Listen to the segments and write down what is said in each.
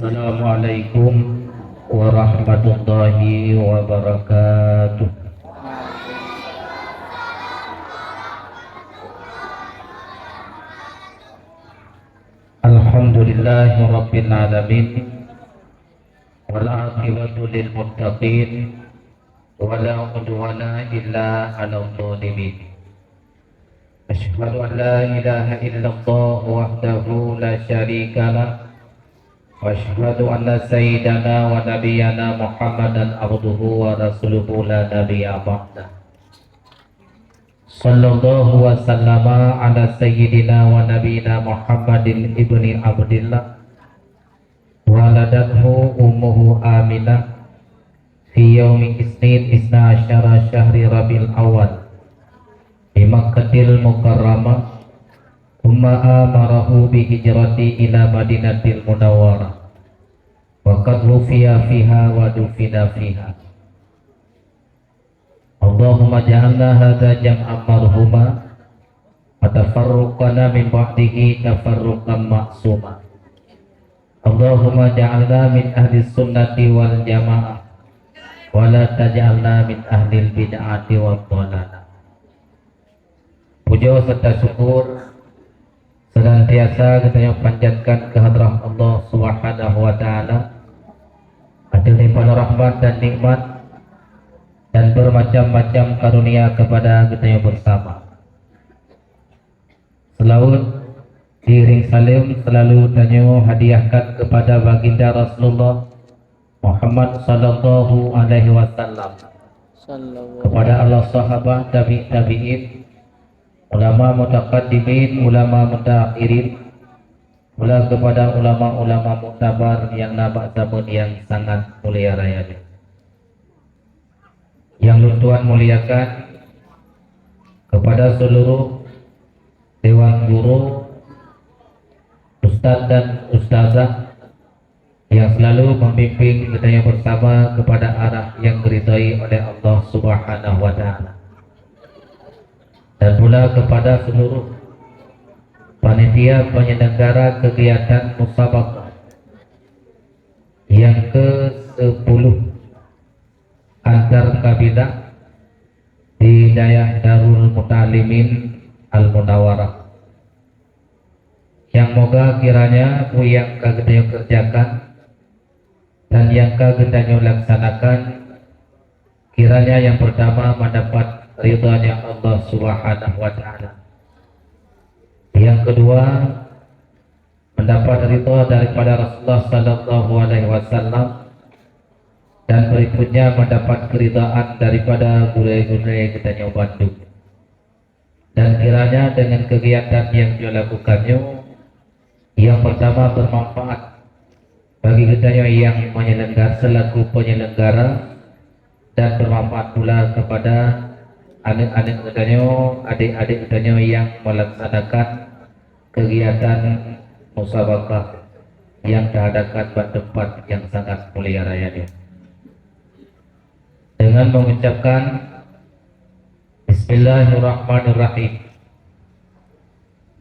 Assalamualaikum warahmatullahi wabarakatuh. Alhamdulillahi rabbil alamin, wal aqibatu lil muttaqin, wala udwana illa 'alal zalimin. Asyhadu an la ilaha illallah wahdahu la syarika lah, wa asyhadu anna sayyidana wa nabiyyana Muhammadan abduhu wa rasuluhu la nabiyya ba'dah. Sallallahu wa sallama ala sayyidina wa nabiyina Muhammadin ibni Abdillah, waladathu ummuhu Aminah fi yaumi isnin isna asyara syahri Rabiul Awal di Makkahil Mukarramah, thumma amarahu bi hijrati ila Madinatil Munawwarah wa qad wufiya fiha wa dufina fiha. Allahumma ja'alna hadza jam'an marhuma wa tafarruqana min ba'dihi tafarruqan ma'suma. Allahumma ja'alna min ahli sunnati wal jamaah wa la taj'alna min ahli bid'ati wad dhalalah. Puja serta syukur senantiasa kita panjatkan kehadrat Allah Subhanahu wa taala atas limpahan rahmat dan nikmat dan bermacam-macam karunia kepada kita yang bersama. Selawat diiring salim selalu tanyo hadiahkan kepada baginda Rasulullah Muhammad sallallahu alaihi wasallam, kepada Allah sahabat tabi'in, ulama mutaqaddimin, ulama mutaakhirin, pula kepada ulama-ulama muktabar yang nabak zaman yang sangat mulia raya. Yang Tuhan muliakan, kepada seluruh dewan guru, ustadz dan ustazah yang selalu membimbing kita bersama kepada arah yang diridhai oleh Allah Subhanahu wa taala. Dan pula kepada seluruh panitia penyelenggara kegiatan musabaqah yang ke-10 antar kabilah di daerah Darul Muta'allimin Al-Munawwarah, yang moga kiranya yang kagedanyo kerjakan dan yang kagedanyo laksanakan, kiranya yang pertama mendapat ridhanya Allah Subhanahu wa taala, yang kedua mendapat ridha daripada Rasulullah sallallahu alaihi wasallam, dan berikutnya mendapat keridhaan daripada guru-guru kita yang Bandung. Dan kiranya dengan kegiatan yang dilakukannya, yang pertama bermanfaat bagi kita yang menyelenggara selaku penyelenggara, dan bermanfaat pula kepada anak-anak kita, adik-adik kita yang melaksanakan kegiatan musabaqah yang diadakan pada tempat yang sangat mulia raya ini. Dengan mengucapkan Bismillahirrahmanirrahim,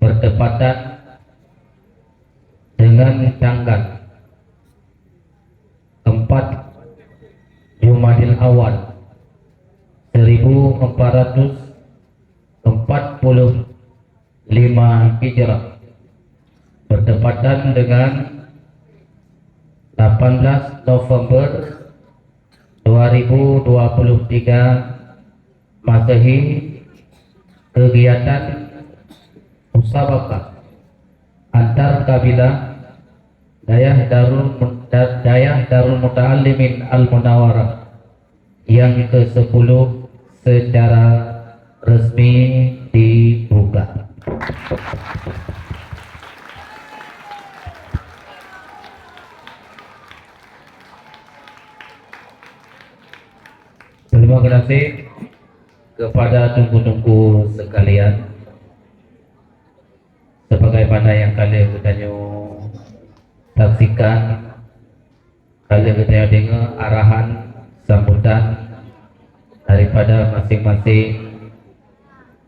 bertepatan dengan tanggal 4 Jumadil Awal 1445 Hijrah, bertepatan dengan 18 November 2023 Masehi, kegiatan musabaqah antar kabilah daerah Darul Muta'allimin Al-Munawwarah yang ke-10 secara resmi dibuka. Terima kasih kepada tunggu-tunggu sekalian, sebagaimana yang kalian bertanya saksikan, kalian bertanya dengar arahan sambutan daripada masing-masing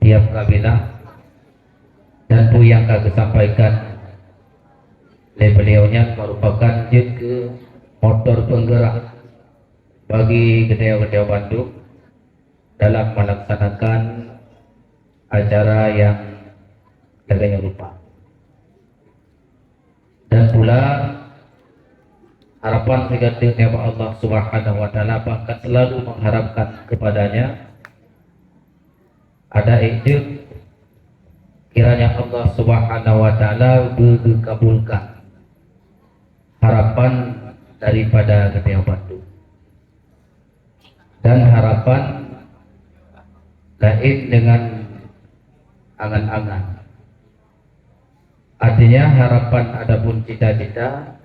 tiap kabilah, dan bu yang kami sampaikan beliaunya merupakan ke motor penggerak bagi Gedeo-Gedeo Bandung dalam melaksanakan acara yang dagangnya rupa. Dan pula harapan seganti kepada Allah Subhanahu wa taala, bahkan selalu mengharapkan kepadanya ada ide kiranya Allah Subhanahu wa taala mengabulkan harapan daripada Gedeo Bandung. Dan harapan lain dengan angan-angan. Artinya harapan adapun cita-cita.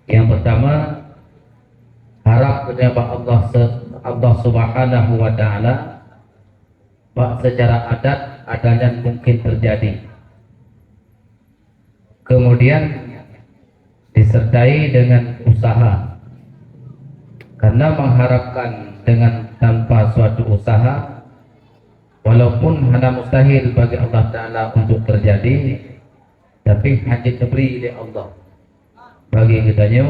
Yang pertama, harap kepada Allah Subhanahu wa taala bahwa secara adat adanya mungkin terjadi. Kemudian disertai dengan usaha. Karena mengharapkan dengan tanpa suatu usaha, walaupun hanya mustahil bagi Allah Ta'ala untuk terjadi, tapi hanya diberi oleh Allah bagi kitanya,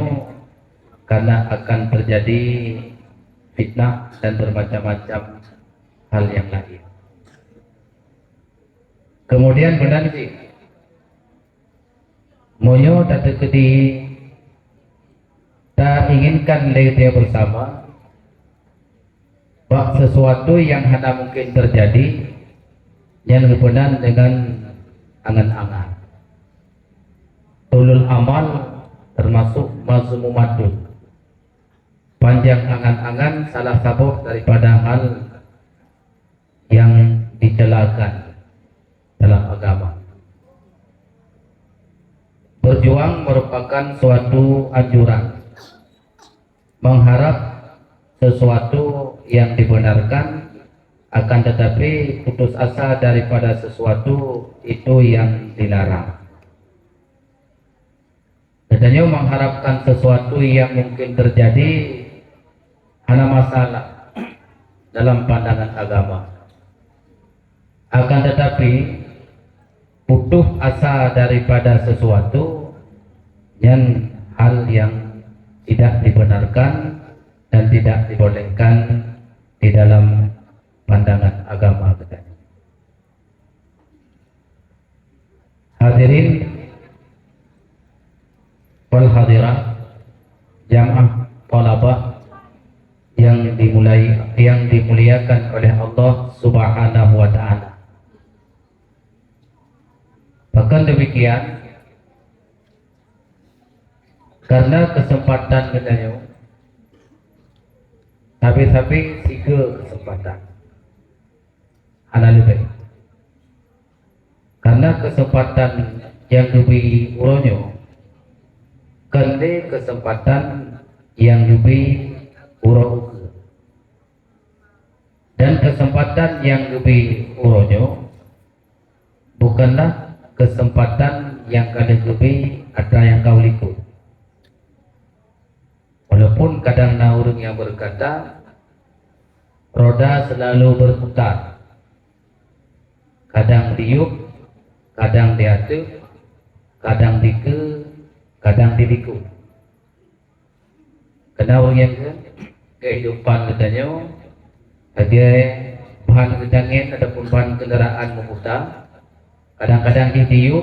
karena akan terjadi fitnah dan bermacam-macam hal yang lain. Kemudian benar sih, moyo tak terketi tak inginkan dia bersama bahwa sesuatu yang hanya mungkin terjadi yang berkenaan dengan angan-angan. Tulul amal termasuk mazmumatun, panjang angan-angan salah satu daripada hal yang dicelakan dalam agama. Berjuang merupakan suatu anjuran, mengharap sesuatu yang dibenarkan, akan tetapi putus asa daripada sesuatu itu yang dilarang. Katanya mengharapkan sesuatu yang mungkin terjadi hanya masalah dalam pandangan agama. Akan tetapi putus asa daripada sesuatu yang hal yang tidak dibenarkan dan tidak dibolehkan di dalam pandangan agama kita. Hadirin wal hadirah, jamaah thalabah yang dimuliakan oleh Allah Subhanahu wa taala. Bahkan demikian, karena kesempatan katanya, tapi tiga kesempatan ana lebih. Karena kesempatan yang lebih uronyo, kende kesempatan yang lebih urong, dan kesempatan yang lebih uronyo bukanlah kesempatan yang kadang lebih ada yang kau likut. Walaupun kadang orang yang berkata roda selalu berputar, kadang diuk, kadang diatu, kadang dike, kadang didiku. Karena orang yang kehidupan katanya ada bahan kedangin ataupun bahan kendaraan memutar. Kadang-kadang didiuk,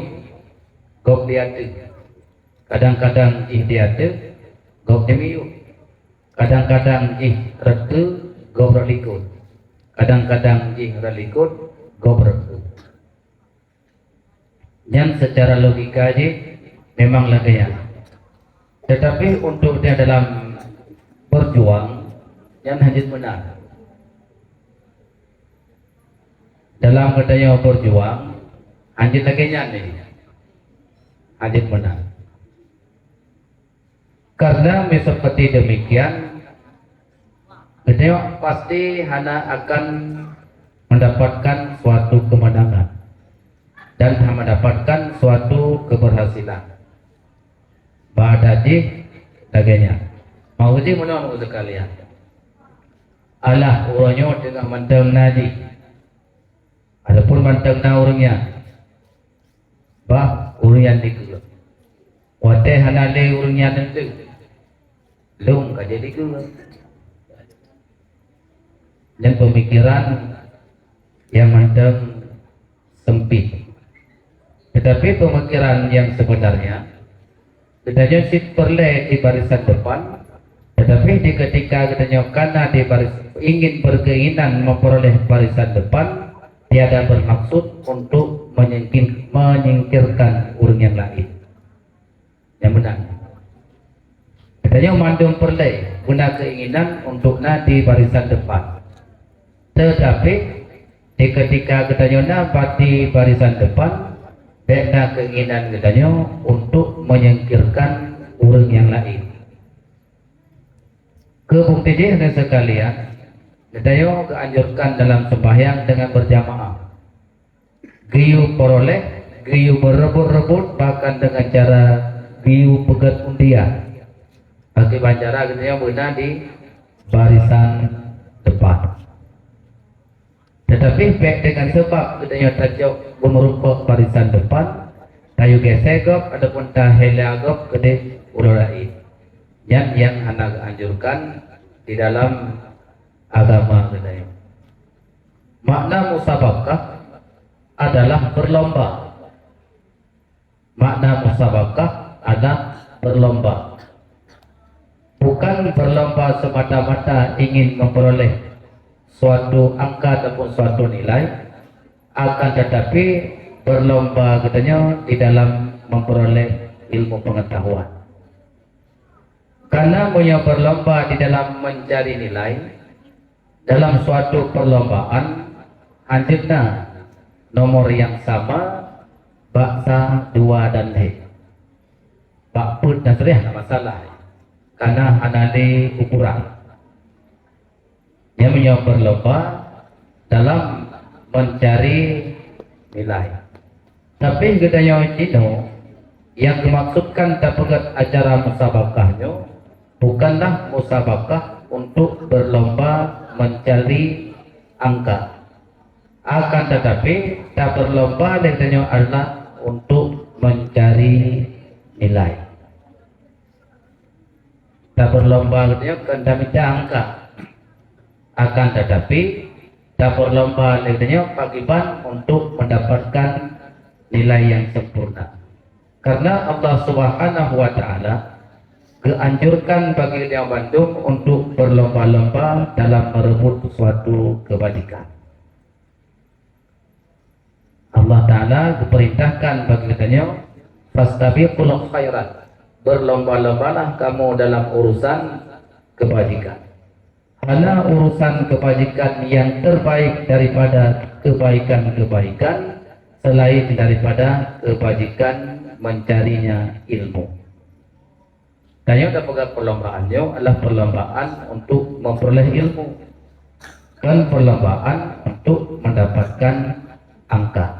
gok diatu. Kadang-kadang diatu, gok dimiuk. Kadang-kadang rete, gok berlikut. Kadang-kadang berlikut, gok berlikut. Yang secara logika memang laganya. Tetapi untuk dia dalam berjuang, yang hajit benar. Dalam katanya berjuang, anjir laganya nih, anjir benar. Karena seperti demikian, katanya pasti hana akan mendapatkan suatu kemenangan dan mendapatkan suatu keberhasilan. Badaji laganya. Mau je mana mau sekalian. Allah orangnya dengan manteng naji. Adapun manteng na orangnya, bah orang yang dikut. Wateh hanale urungnya nentu. Lung ka jadi ku. Dan pemikiran yang macam sempit. Tetapi pemikiran yang sebenarnya kita sih perlu di barisan depan, tetapi di ketika kita karena di baris ingin berkeinginan memperoleh barisan depan, tiada bermaksud untuk menyingkirkan orang yang lain. Yang benar. Katanya mandung perlu guna keinginan untuk di barisan depan. Tetapi di ketika katanya di barisan depan, ada keinginan katanya untuk menyingkirkan orang yang lain. Kebuktian dan sekalian, katanya keanjurkan dalam sembahyang dengan berjamaah. Giyu peroleh, giyu berebut-rebut, bahkan dengan cara giyu pegat undian. Bagi cara katanya benar di barisan depan. Tetapi baik dengan sebab katanya tajuk merupakan barisan depan, tayu gesegop ataupun tahelagop kede urai. Yang anak anjurkan di dalam agama katanya. Makna musabaqah adalah berlomba. Makna musabaqah adalah berlomba. Bukan berlomba semata-mata ingin memperoleh suatu angka ataupun suatu nilai, akan tetapi berlomba katanya di dalam memperoleh ilmu pengetahuan. Karena punya berlomba di dalam mencari nilai dalam suatu perlombaan, anjurna nomor yang sama, baksa dua dan he. Pak pun dan seriah masalah. Karena anade ukuran. Dia punya berlomba dalam mencari nilai. Tapi katanya Cino yang dimaksudkan dapat acara musabakahnya bukanlah musabakah untuk berlomba mencari angka. Akan tetapi tak berlomba katanya adalah untuk mencari nilai. Tak berlomba katanya kena minta angka. Akan tetapi tak berlomba katanya pagiban untuk mendapatkan nilai yang sempurna. Karena Allah Subhanahu wa taala keanjurkan bagi dia Bandung untuk berlomba-lomba dalam merebut suatu kebajikan. Allah taala diperintahkan bagi katanya fastabiqul khairat. Berlomba-lombalah kamu dalam urusan kebajikan. Karena urusan kebajikan yang terbaik daripada kebaikan-kebaikan selain daripada kebajikan mencarinya ilmu. Dan yang dapat perlombaannya adalah perlombaan untuk memperoleh ilmu, dan perlombaan untuk mendapatkan angka.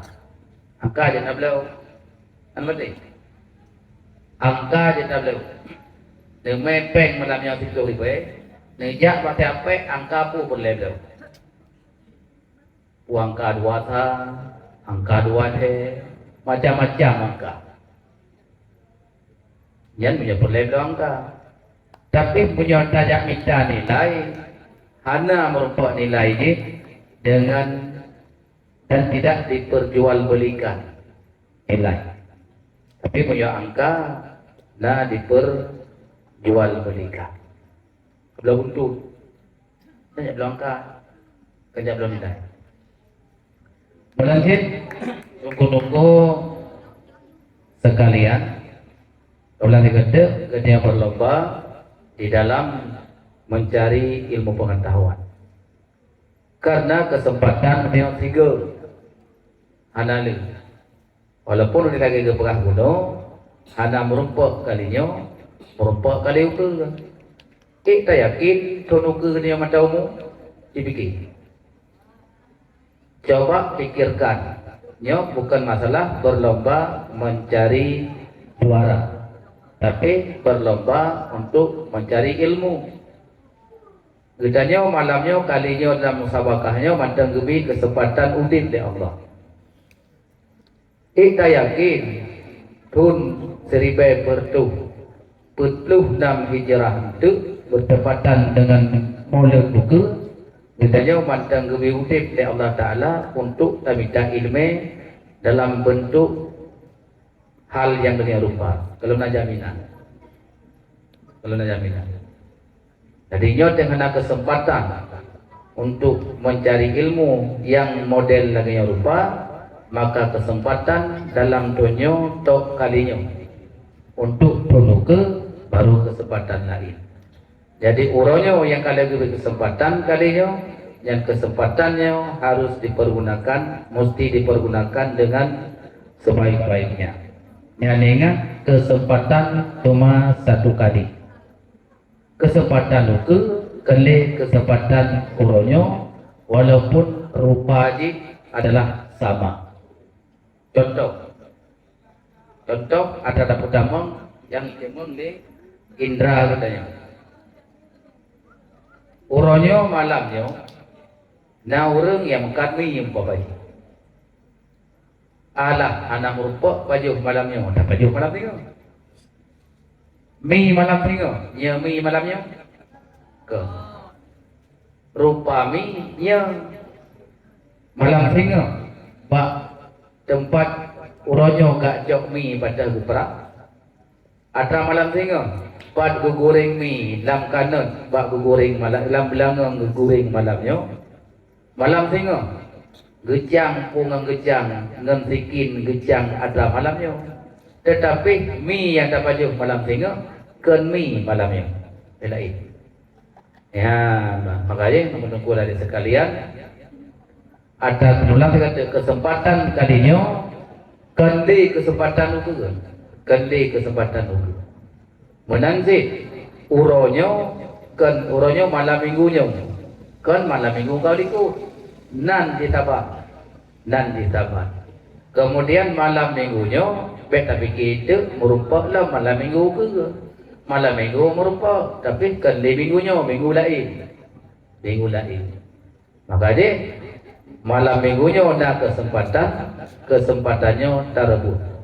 Angka aja nak beliau, kan betul? Angka aja nak beliau. Dengan peng malam yang itu ribu. Nejak pakai apa? Angka pun boleh beliau. Angka dua tha, angka dua he, macam-macam angka. Yang punya boleh beliau angka. Tapi punya tajak minta nilai, hanya merupakan nilai ini dengan dan tidak diperjualbelikan nilai. Tapi punya angka, nah diperjualbelikan. Belum untung, banyak belum angka, kerja belum nilai. Melanjut, tunggu-tunggu sekalian, ulang dikata, kerja berlomba di dalam mencari ilmu pengetahuan. Karena kesempatan yang tiga, anali, walaupun kita lagi ke perang gunung, hana merumpak kalinya, merumpak kali ukur. Kita yakin tunuku dia matamu dipikir. Coba pikirkan, bukan masalah berlomba mencari juara, tapi berlomba untuk mencari ilmu. Getanya malamnya kalinya dalam musabakahnya mandang gebi kesempatan udin dari Allah. Kita yakin tun 1446 Hijrah itu bertepatan dengan Maulid Buku. Ditanya mantang gebi utip oleh Allah Ta'ala untuk minta ilmu dalam bentuk hal yang dunia rupa. Kalau nak jaminan. Jadi nyot yang ada kesempatan untuk mencari ilmu yang model lagi yang rupa, maka kesempatan dalam dunia tok kalinya untuk perlu ke baru kesempatan lain. Jadi uronyo yang kalian beri kesempatan kalinya, yang kesempatannya harus dipergunakan, mesti dipergunakan dengan sebaik-baiknya. Yang ingat kesempatan cuma satu kali. Kesempatan itu kali kesempatan uronyo, walaupun rupa adalah sama. Contoh ada pertama yang timun di indra katanya. Uronyo malamnya, na orang yang kami yang babai. Alah anak merupa baju malamnya, dah baju malam ni. Mi malam ni, ya mi malamnya. Ke rupa mi ya malam ni. Bak tempat uronyo gak jok mi pada gupra. Ada malam ni. Pat goreng mi lam kanan, bak goreng malam lam belangang goreng malamnya. Malam singa gejang pungang gejang ngan sikin gejang ada malamnya. Tetapi mi yang dapat baju malam singa ken mi malamnya. Lain. Ya, makanya menunggu dari sekalian ada penulang kata kesempatan kalinya kendi kesempatan itu. Kendi kesempatan itu. Menanzik uronyo kan uronyo malam minggunya kan malam minggu kau ikut nan ditabat kemudian malam minggunya tapi kita merupakan malam minggu ke malam minggu merupakan tapi kan minggunya minggu lain maka dia malam minggunya ada kesempatannya terebut.